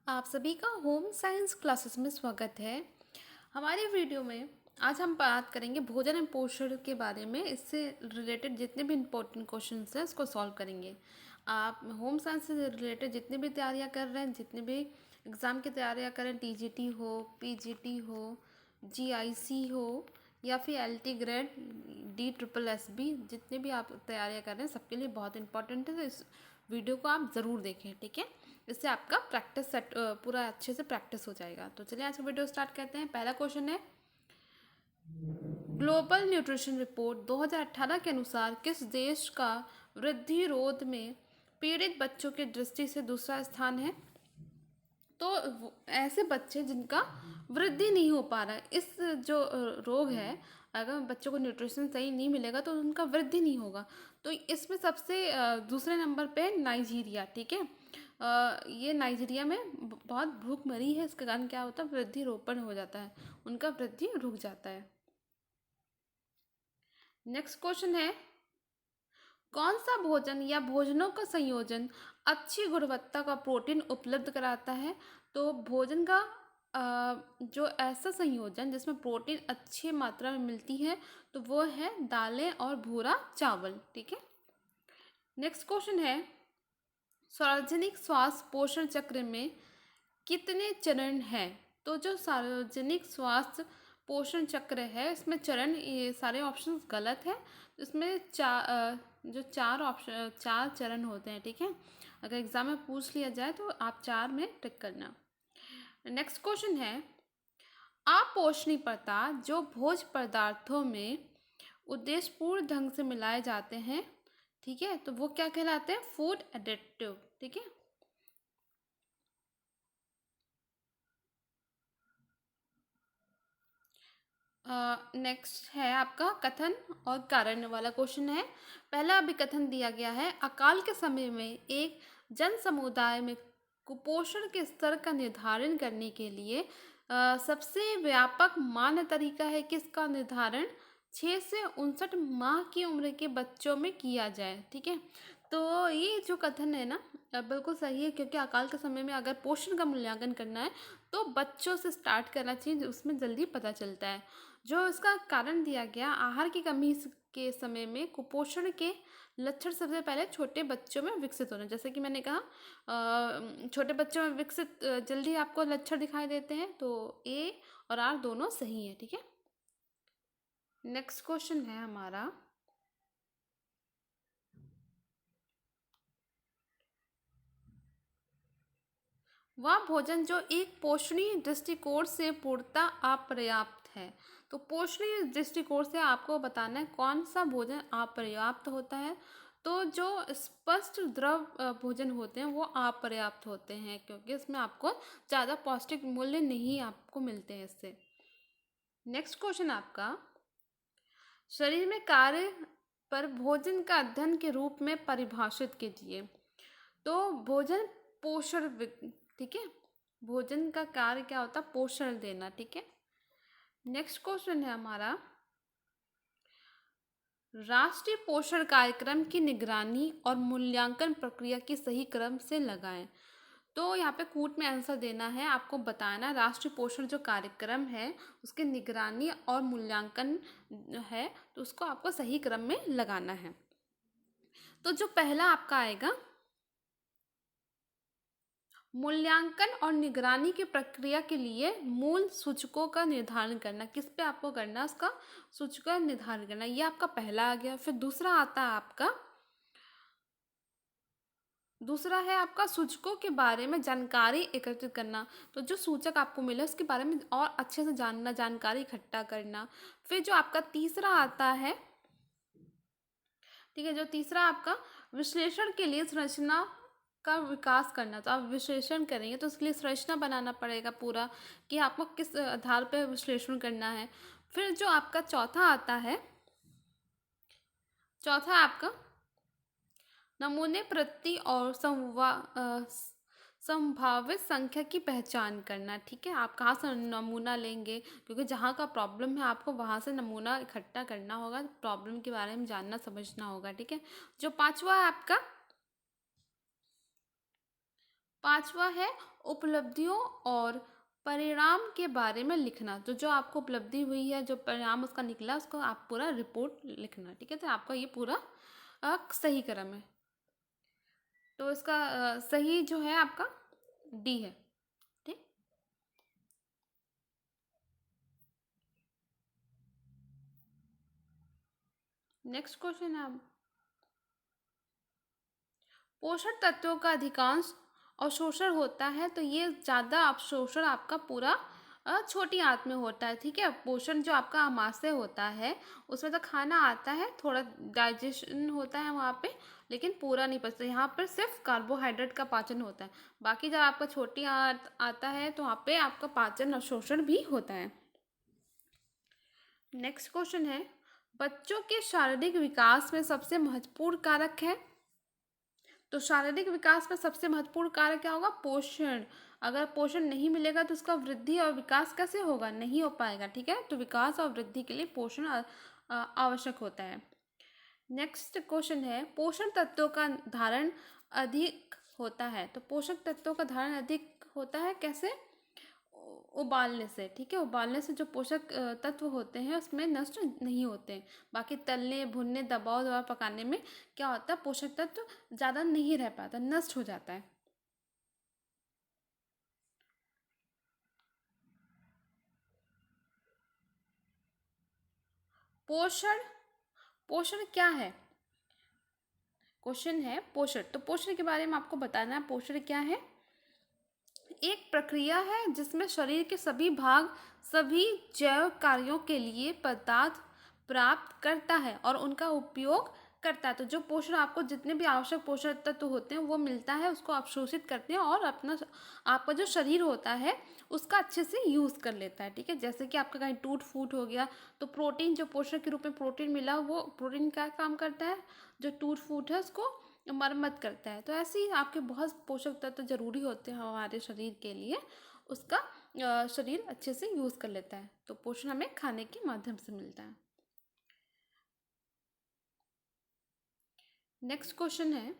आप सभी का होम साइंस क्लासेस में स्वागत है। हमारी वीडियो में आज हम बात करेंगे भोजन एवं पोषण के बारे में। इससे रिलेटेड जितने भी इम्पोर्टेंट क्वेश्चंस हैं उसको सॉल्व करेंगे। आप होम साइंस से रिलेटेड जितनी भी तैयारियां कर रहे हैं, जितने भी एग्ज़ाम की तैयारियां कर रहे हैं, टीजीटी हो, पीजीटी हो, जीआईसी हो या फिर LT grade, D triple S B, जितने भी आप तैयारियां कर रहे हैं सबके लिए बहुत इंपॉर्टेंट है। तो इस वीडियो को आप ज़रूर देखें, ठीक है। इससे आपका प्रैक्टिस सेट पूरा अच्छे से प्रैक्टिस हो जाएगा। तो चलिए आज का वीडियो स्टार्ट करते हैं। पहला क्वेश्चन है, ग्लोबल न्यूट्रिशन रिपोर्ट 2018 के अनुसार किस देश का वृद्धि रोध में पीड़ित बच्चों की दृष्टि से दूसरा स्थान है? तो ऐसे बच्चे जिनका वृद्धि नहीं हो पा रहा है, इस जो रोग है, अगर बच्चों को न्यूट्रिशन सही नहीं मिलेगा तो उनका वृद्धि नहीं होगा। तो इसमें सबसे दूसरे नंबर पे नाइजीरिया, ठीक है। ये नाइजीरिया में बहुत भूखमरी है, इसके कारण क्या होता है, वृद्धि रोपण हो जाता है, उनका वृद्धि रुक जाता है। नेक्स्ट क्वेश्चन है, कौन सा भोजन या भोजनों का संयोजन अच्छी गुणवत्ता का प्रोटीन उपलब्ध कराता है? तो भोजन का जो ऐसा संयोजन जिसमें प्रोटीन अच्छी मात्रा में मिलती है तो वो है दालें और भूरा चावल, ठीक है। नेक्स्ट क्वेश्चन है, सार्वजनिक स्वास्थ्य पोषण चक्र में कितने चरण हैं? तो जो सार्वजनिक स्वास्थ्य पोषण चक्र है इसमें चरण, ये सारे ऑप्शंस गलत है। इसमें जो चार चरण होते हैं, ठीक है। अगर एग्जाम में पूछ लिया जाए तो आप चार में टिक करना। नेक्स्ट क्वेश्चन है, अपोषणीय पदार्थ जो भोज्य पदार्थों में उद्देश्यपूर्ण ढंग से मिलाए जाते हैं, ठीक है, तो वो क्या कहलाते हैं? फूड एडिटिव, ठीक है। नेक्स्ट है आपका कथन और कारण वाला क्वेश्चन है। पहला अभी कथन दिया गया है, अकाल के समय में एक जन समुदाय में कुपोषण के स्तर का निर्धारण करने के लिए सबसे व्यापक मान्य तरीका है कि इसका निर्धारण 6 से 59 की उम्र के बच्चों में किया जाए, ठीक है। तो ये जो कथन है ना, बिल्कुल सही है, क्योंकि अकाल के समय में अगर पोषण का मूल्यांकन करना है तो बच्चों से स्टार्ट करना चाहिए, उसमें जल्दी पता चलता है। जो इसका कारण दिया गया, आहार की कमी के समय में कुपोषण के लक्षण सबसे पहले छोटे बच्चों में विकसित होना, जैसे कि मैंने कहा छोटे बच्चों में विकसित जल्दी आपको लक्षण दिखाई देते हैं। तो ए और आर दोनों सही है, ठीक है। नेक्स्ट क्वेश्चन है हमारा, वह भोजन जो एक पोषणीय दृष्टिकोण से पूर्णतः अपर्याप्त है। तो पोषणीय दृष्टिकोण से आपको बताना है कौन सा भोजन अपर्याप्त होता है। तो जो स्पष्ट द्रव भोजन होते हैं वो अपर्याप्त होते हैं, क्योंकि इसमें आपको ज़्यादा पौष्टिक मूल्य नहीं आपको मिलते हैं इससे। नेक्स्ट क्वेश्चन आपका, शरीर में कार्य पर भोजन का अध्ययन के रूप में परिभाषित कीजिए। तो भोजन पोषण ठीक है, भोजन का कार्य क्या होता है? पोषण देना, ठीक है। नेक्स्ट क्वेश्चन है हमारा, राष्ट्रीय पोषण कार्यक्रम की निगरानी और मूल्यांकन प्रक्रिया की सही क्रम से लगाएं। तो यहाँ पे कूट में आंसर देना है, आपको बताना राष्ट्रीय पोषण जो कार्यक्रम है उसके निगरानी और मूल्यांकन है, तो उसको आपको सही क्रम में लगाना है। तो जो पहला आपका आएगा, मूल्यांकन और निगरानी की प्रक्रिया के लिए मूल सूचकों का निर्धारण करना, किस पे आपको करना है? उसका सूचकों का निर्धारण करना, ये आपका पहला आ गया। फिर दूसरा आता है आपका, दूसरा है आपका सूचकों के बारे में जानकारी एकत्रित करना। तो जो सूचक आपको मिले उसके बारे में और अच्छे से जानना, जानकारी इकट्ठा करना। फिर जो आपका तीसरा आता है, ठीक है, जो तीसरा आपका विश्लेषण के लिए संरचना का विकास करना। तो आप विश्लेषण करेंगे तो उसके लिए संरचना बनाना पड़ेगा पूरा, कि आपको किस आधार पर विश्लेषण करना है। फिर जो आपका चौथा आता है, चौथा आपका नमूने प्रति और संभावित संख्या की पहचान करना, ठीक है। आप कहाँ से नमूना लेंगे, क्योंकि जहाँ का प्रॉब्लम है आपको वहाँ से नमूना इकट्ठा करना होगा, प्रॉब्लम के बारे में जानना समझना होगा, ठीक है। जो पांचवा है आपका, 5वां है उपलब्धियों और परिणाम के बारे में लिखना। तो जो आपको उपलब्धि हुई है, जो परिणाम उसका निकला, उसको आप पूरा रिपोर्ट लिखना। ठीक है, तो आपका ये पूरा सही क्रम है। तो इसका सही जो है आपका डी है। ठीक। नेक्स्ट क्वेश्चन है आप, पोषण तत्वों का अधिकांश अवशोषण होता है, तो ये ज़्यादा अवशोषण आपका पूरा छोटी आंत में होता है। ठीक है, पोषण जो आपका आमाशय होता है उसमें तो खाना आता है, थोड़ा डाइजेशन होता है वहाँ पे, लेकिन पूरा नहीं पचता। यहाँ पर सिर्फ कार्बोहाइड्रेट का पाचन होता है। बाकी जब आपका छोटी आंत आता है तो वहाँ पे आपका पाचन अवशोषण भी होता है। नेक्स्ट क्वेश्चन है, बच्चों के शारीरिक विकास में सबसे महत्वपूर्ण कारक है। तो शारीरिक विकास में सबसे महत्वपूर्ण कारक क्या होगा? पोषण। अगर पोषण नहीं मिलेगा तो उसका वृद्धि और विकास कैसे होगा? नहीं हो पाएगा। ठीक है, तो विकास और वृद्धि के लिए पोषण आवश्यक होता है। नेक्स्ट क्वेश्चन है, पोषण तत्वों का धारण अधिक होता है। तो पोषक तत्वों का धारण अधिक होता है कैसे? उबालने से। ठीक है, उबालने से जो पोषक तत्व होते हैं उसमें नष्ट नहीं होते हैं। बाकी तलने, भुनने, दबाव द्वारा पकाने में क्या होता है, पोषक तत्व ज़्यादा नहीं रह पाता, नष्ट हो जाता है। पोषण, पोषण क्या है? क्वेश्चन है पोषण। तो पोषण के बारे में आपको बताना है, पोषण क्या है? एक प्रक्रिया है जिसमें शरीर के सभी भाग सभी जैव कार्यों के लिए पदार्थ प्राप्त करता है और उनका उपयोग करता है। तो जो पोषण आपको जितने भी आवश्यक पोषक तत्व होते हैं वो मिलता है, उसको अवशोषित करते हैं और अपना आपका जो शरीर होता है उसका अच्छे से यूज़ कर लेता है। ठीक है, जैसे कि आपका कहीं टूट फूट हो गया तो प्रोटीन, जो पोषण के रूप में प्रोटीन मिला, वो प्रोटीन क्या काम करता है, जो टूट फूट है उसको मरम्मत करता है। तो ऐसे ही आपके बहुत पोषक तत्व जरूरी होते हैं हमारे शरीर के लिए, उसका शरीर अच्छे से यूज़ कर लेता है। तो पोषण हमें खाने के माध्यम से मिलता है। नेक्स्ट क्वेश्चन है,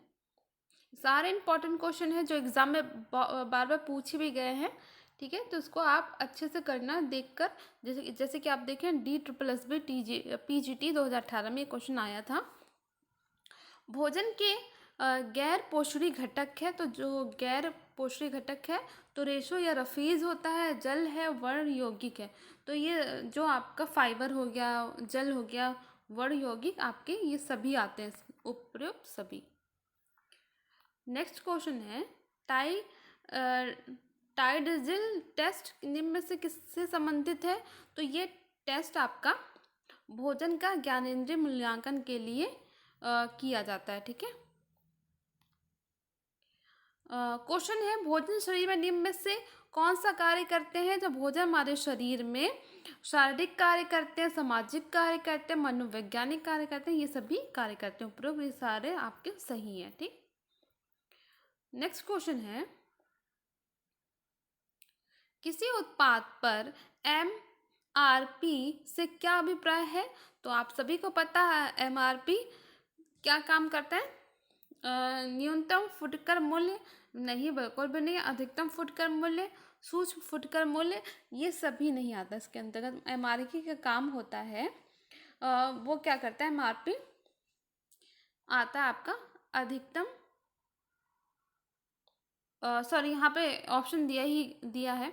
सारे इंपॉर्टेंट क्वेश्चन है जो एग्जाम में बार बार पूछे भी गए हैं। ठीक है, तो उसको आप अच्छे से करना देखकर। जैसे जैसे कि आप देखें DSSB PGT 2018 में ये क्वेश्चन आया था। भोजन के गैर पोषणी घटक है। तो जो गैर पोषणी घटक है तो रेशो या रफीज होता है, जल है, वर्ण यौगिक है। तो ये जो आपका फाइबर हो गया, जल हो गया, वर्ण यौगिक, आपके ये सभी आते हैं, उपयुक्त सभी। नेक्स्ट क्वेश्चन है, टाई टाइडजिल टेस्ट निम्न में से किससे संबंधित है? तो ये टेस्ट आपका भोजन का ज्ञानेंद्रिय मूल्यांकन के लिए किया जाता है। ठीक है, क्वेश्चन है, भोजन शरीर में निम्न में से कौन सा कार्य करते हैं? तो भोजन हमारे शरीर में शारीरिक कार्य करते हैं, सामाजिक कार्य करते हैं, मनोवैज्ञानिक कार्य करते हैं, ये सभी कार्य करते हैं। उपरोक्त ये सारे आपके सही हैं। ठीक। नेक्स्ट क्वेश्चन है, किसी उत्पाद पर MRP से क्या अभिप्राय है? तो आप सभी को पता है MRP क्या काम करता है? न्यूनतम फुटकर मूल्य नहीं, बिल्कुल भी नहीं। अधिकतम फुटकर मूल्य, सूक्ष्म फुटकर मूल्य, ये सभी नहीं आता इसके अंतर्गत। MRP का काम होता है, वो क्या करता है, MRP आता है आपका अधिकतम, सॉरी यहाँ पे ऑप्शन दिया है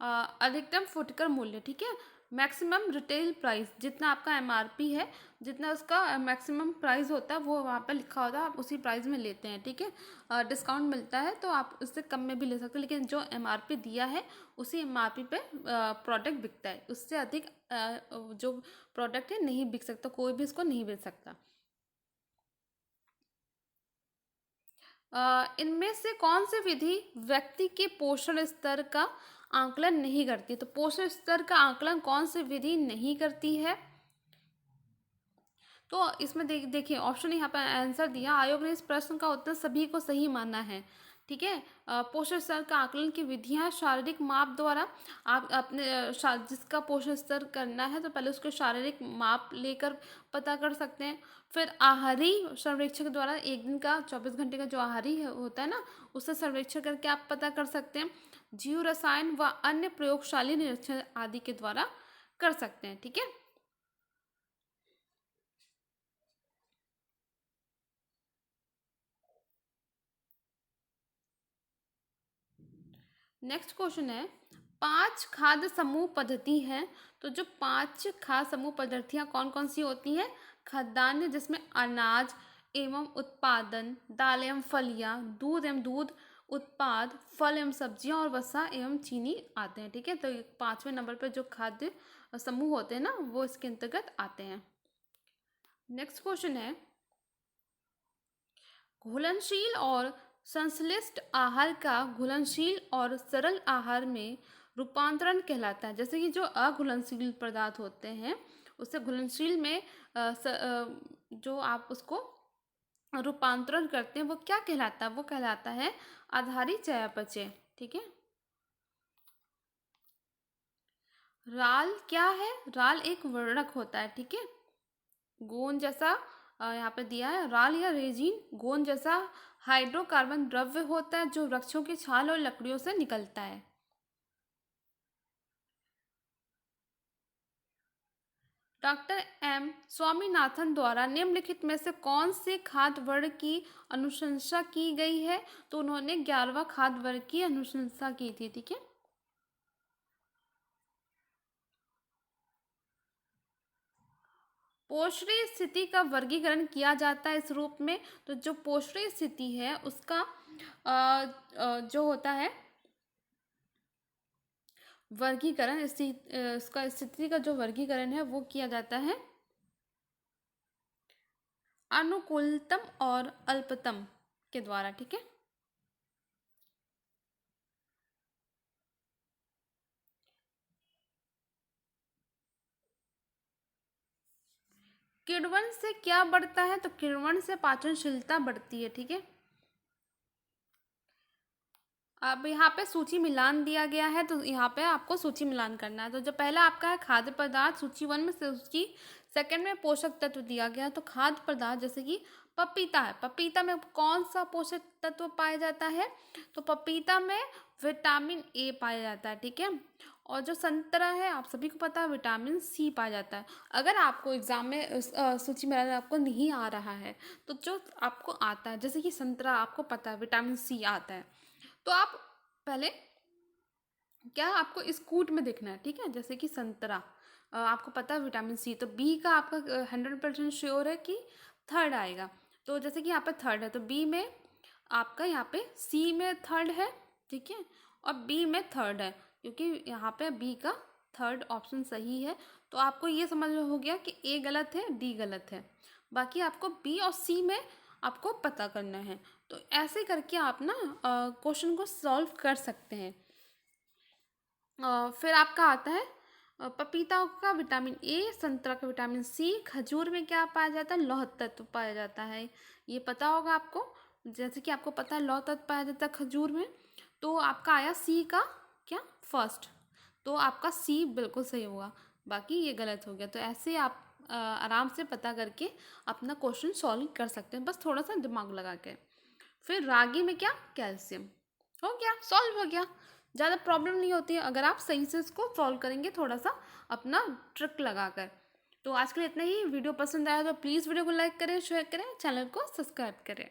अधिकतम फुटकर मूल्य। ठीक है, मैक्सिमम रिटेल प्राइस, जितना आपका MRP है, जितना उसका मैक्सिमम प्राइस होता है वो वहाँ पे लिखा होता है, आप उसी प्राइस में लेते हैं। ठीक है, डिस्काउंट मिलता है तो आप उससे कम में भी ले सकते हैं, लेकिन जो MRP दिया है उसी MRP पे प्रोडक्ट बिकता है। उससे अधिक जो प्रोडक्ट है नहीं बिक सकता, कोई भी इसको नहीं बेच सकता। इनमें से कौन सी विधि व्यक्ति के पोषण स्तर का आंकलन नहीं करती? तो पोषण स्तर का आंकलन कौन सी विधि नहीं करती है? तो इसमें देखिए ऑप्शन यहाँ पर आंसर दिया, आयोग ने इस प्रश्न का उत्तर सभी को सही माना है। ठीक है। पोषण स्तर का आकलन की विधियां शारीरिक माप द्वारा। आप अपने जिसका पोषण स्तर करना है तो पहले उसको शारीरिक माप लेकर पता कर सकते हैं। फिर आहारी सर्वेक्षण द्वारा, एक दिन का 24 घंटे का जो आहारी होता है ना, उससे सर्वेक्षण करके आप पता कर सकते हैं। जीव रसायन व अन्य प्रयोगशाली निरीक्षण आदि के द्वारा कर सकते हैं। ठीक है। नेक्स्ट क्वेश्चन है, 5 खाद्य समूह पद्धति है। तो जो 5 खाद्य समूह पद्धतियाँ कौन कौन सी होती हैं? खाद्यान्न जिसमें अनाज एवं उत्पादन, दाल एवं फलियाँ, दूध एवं दूध उत्पाद, फल एवं सब्जियां और वसा एवं चीनी आते हैं। ठीक है। तो 5वें नंबर पर जो खाद्य समूह होते हैं ना, वो इसके अंतर्गत आते हैं। नेक्स्ट क्वेश्चन है, घुलनशील और संश्लिष्ट आहार का घुलनशील और सरल आहार में रूपांतरण कहलाता है। जैसे कि जो अघुलनशील पदार्थ होते हैं उससे घुलनशील में जो आप उसको रूपांतरण करते हैं वो क्या कहलाता है? वो कहलाता है आधारी चयापचय। ठीक है। राल क्या है? राल एक वर्णक होता है। ठीक है। गोंद जैसा, यहाँ पे दिया है राल या रेजिन, गोंद जैसा हाइड्रोकार्बन द्रव्य होता है जो वृक्षों की छाल और लकड़ियों से निकलता है। डॉक्टर एम स्वामीनाथन द्वारा निम्नलिखित में से कौन से खाद्य वर्ग की अनुशंसा की गई है? तो उन्होंने 11वां खाद्य वर्ग की अनुशंसा की थी। ठीक है। पोषणीय स्थिति का वर्गीकरण किया जाता है इस रूप में। तो जो पोषणीय स्थिति है उसका जो होता है वर्गीकरण, इसका स्थिति का जो वर्गीकरण है वो किया जाता है अनुकूलतम और अल्पतम के द्वारा। ठीक है। किण्वन से क्या बढ़ता है? तो किण्वन से पाचनशीलता बढ़ती है। ठीक है। अब यहाँ पे सूची मिलान दिया गया है तो यहाँ पे आपको सूची मिलान करना है। तो जो पहला आपका है खाद्य पदार्थ, सूची 1 में, सूची 2 में पोषक तत्व दिया गया है। तो खाद्य पदार्थ जैसे कि पपीता है, पपीता में कौन सा पोषक तत्व पाया जाता है? तो पपीता में विटामिन ए पाया जाता है। ठीक है। और जो संतरा है आप सभी को पता है विटामिन सी पाया जाता है। अगर आपको एग्जाम में सूची मिलान आपको नहीं आ रहा है तो जो आपको आता है, जैसे कि संतरा आपको पता है विटामिन सी आता है, तो आप पहले क्या आपको इस कूट में देखना है। ठीक है। जैसे कि संतरा आपको पता है विटामिन सी, तो बी का आपका 100% श्योर है कि थर्ड आएगा। तो जैसे कि यहाँ पे थर्ड है तो बी में आपका, यहाँ पे सी में थर्ड है। ठीक है। और बी में थर्ड है क्योंकि यहाँ पे बी का थर्ड ऑप्शन सही है। तो आपको ये समझ में हो गया कि ए गलत है, डी गलत है। बाकी आपको बी और सी में आपको पता करना है। तो ऐसे करके आप ना क्वेश्चन को सॉल्व कर सकते हैं। फिर आपका आता है पपीता का विटामिन ए, संतरा का विटामिन सी, खजूर में क्या पाया जाता है? लौह तत्व पाया जाता है। ये पता होगा आपको। जैसे कि आपको पता है लौह तत्व पाया जाता है खजूर में। तो आपका आया सी का क्या फर्स्ट, तो आपका सी बिल्कुल सही होगा, बाकी ये गलत हो गया। तो ऐसे आप आराम से पता करके अपना क्वेश्चन सॉल्व कर सकते हैं, बस थोड़ा सा दिमाग लगा के। फिर रागी में क्या? कैल्शियम। हो गया, सॉल्व हो गया। ज़्यादा प्रॉब्लम नहीं होती है अगर आप सही से इसको सॉल्व करेंगे थोड़ा सा अपना ट्रिक लगाकर। तो आज के लिए इतना ही। वीडियो पसंद आया तो प्लीज़ वीडियो को लाइक करें, शेयर करें, चैनल को सब्सक्राइब करें।